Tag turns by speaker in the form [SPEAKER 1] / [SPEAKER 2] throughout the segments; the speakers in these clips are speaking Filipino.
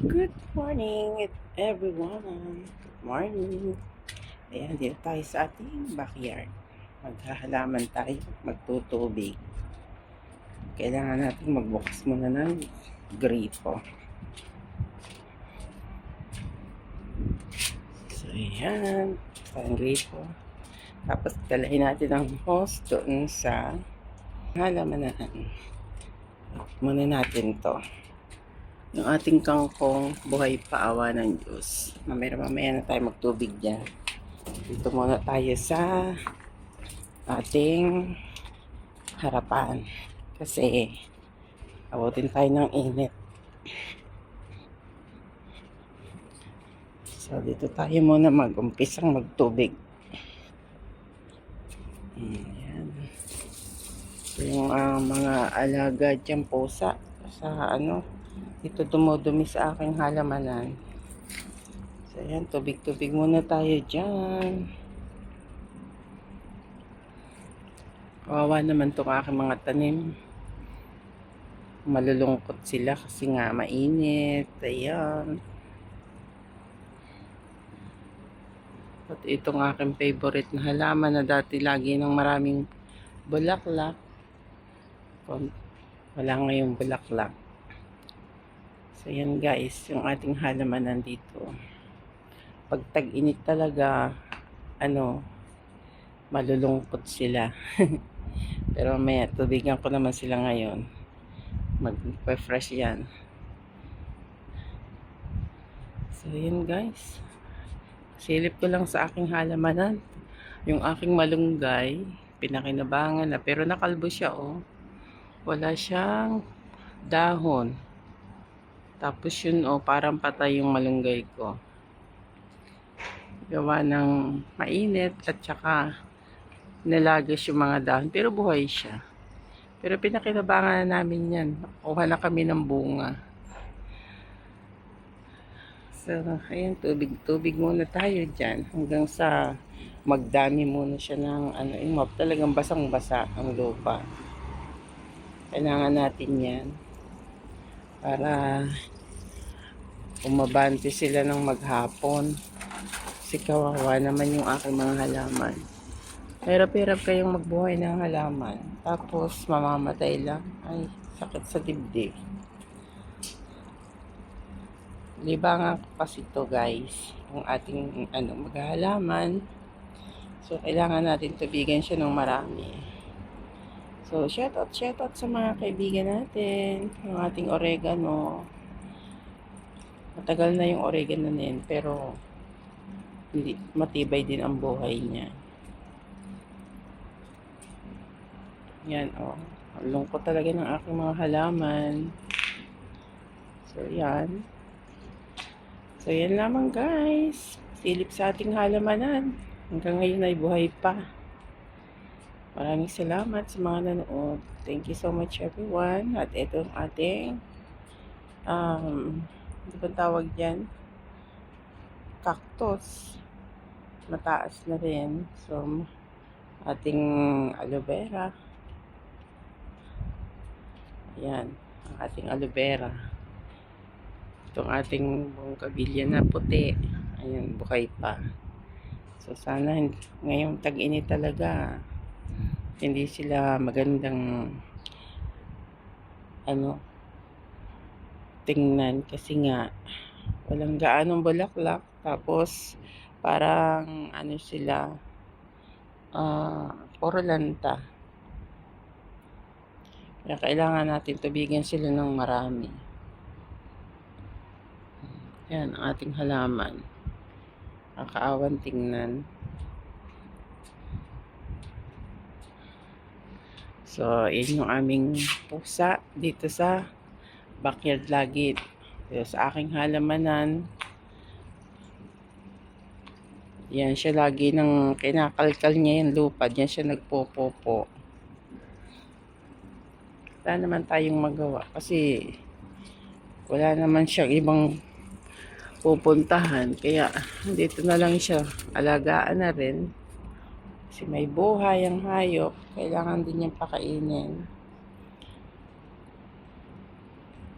[SPEAKER 1] Good morning everyone. Good morning. Ayan, dito tayo sa ating backyard. Maghahalaman tayo, magtutubig. Kailangan natin magbukas muna ng gripo. So, ayan. Ang gripo. Tapos, dalahin natin ang hose doon sa halamanan. Muna natin to. Yung ating kangkong buhay pa, awa ng Diyos. Mamaya na tayo magtubig dyan. Dito muna tayo sa ating harapan. Kasi abutin tayo ng init. So dito tayo muna mag-umpisang magtubig. Ayan. So, yung mga alaga dyan pusa sa dito dumudumi sa aking halamanan. So ayan, tubig-tubig muna tayo dyan. Kawawa naman itong aking mga tanim. Malulungkot sila kasi nga mainit. Ayan. At itong aking favorite na halaman na dati lagi ng maraming bulaklak. Wala ngayong bulaklak. So yan guys, yung ating halaman nandito. Pag tag-init talaga, malulungkot sila. Pero may tubigan ko naman sila ngayon. Mag-refresh yan. So yan guys. Silip ko lang sa aking halamanan. Yung aking malunggay, pinakinabangan na. Pero nakalbo siya Wala siyang dahon. Tapos yun parang patay yung malunggay ko. Gawa ng mainit at saka nilagos yung mga dahon. Pero buhay siya. Pero pinakinabangan na namin yan. Kuha na kami ng bunga. So, ayan, tubig muna tayo dyan. Hanggang sa magdami muna siya ng talagang basang-basa ang lupa. Kailangan natin yan. Para umabante sila ng maghapon. Kasi kawawa naman yung aking mga halaman. Hirap-hirap kayong magbuhay ng halaman. Tapos mamamatay lang. Ay, sakit sa dibdib. Libangan ko kasi ito guys. Yung ating maghahalaman. So, kailangan natin tubigan siya ng marami. So, shout out sa mga kaibigan natin. Yung ating oregano. Matagal na yung oregano na yun, pero hindi matibay din ang buhay niya. Yan, ang lungkot talaga ng aking mga halaman. So, yan. So, yan lamang guys. Silip sa ating halamanan. Hanggang ngayon ay buhay pa. Maraming salamat sa mga nanood. Thank you so much everyone. At ito ang ating ano ba tawag dyan? Cactus. Mataas na rin. So, ating aloe vera. Ayan. Ang ating aloe vera. Itong ating bongkabilya na puti. Ayan, buhay pa. So, sana ngayong tag-init talaga hindi sila magandang tingnan kasi nga walang gaanong bulaklak, tapos parang sila puro lanta. Kaya kailangan natin tubigan sila ng marami. Yan ang ating halaman. Nakakaawan tingnan. So, yun yung aming pusa dito sa backyard lagi. Sa aking halamanan. Yan siya lagi nang kinakalkal niya yung lupa. Diyan siya nagpopopo. Wala naman tayong magawa kasi wala naman siyang ibang pupuntahan. Kaya dito na lang siya. Alagaan na rin. Kasi may buhay ang hayop, kailangan din niyang pakainin.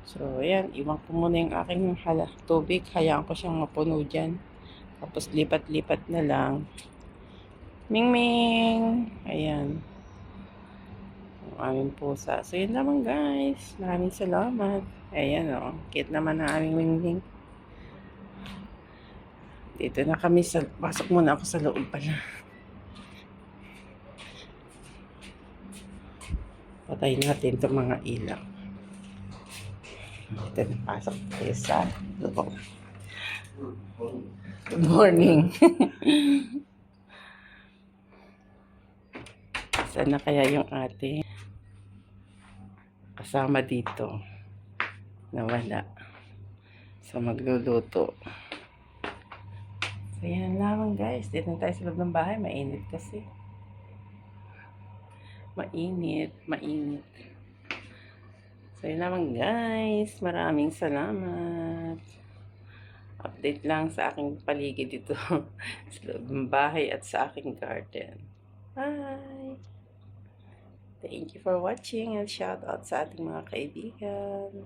[SPEAKER 1] So, ayan, iwan ko muna yung aking tubig. Hayaan ko siyang mapuno dyan. Tapos, lipat-lipat na lang. Ming-ming! Ayan. Ang aming pusa. So, yun naman guys. Maraming salamat. Ayan o. Cute naman ang aming Ming-ming. Dito na kami sa... Pasok muna ako sa loob pala. Patay natin itong mga ilaw. Ito, napasok tayo sa loob. Good morning. Saan na kaya yung ating kasama dito? Nawala. So, magluluto. So, yan lang guys. Dito na tayo sa loob ng bahay. Mainit kasi. Mainit. So, yun naman guys. Maraming salamat. Update lang sa aking paligid dito. Sa loob ng bahay at sa aking garden. Bye! Thank you for watching and shout out sa ating mga kaibigan.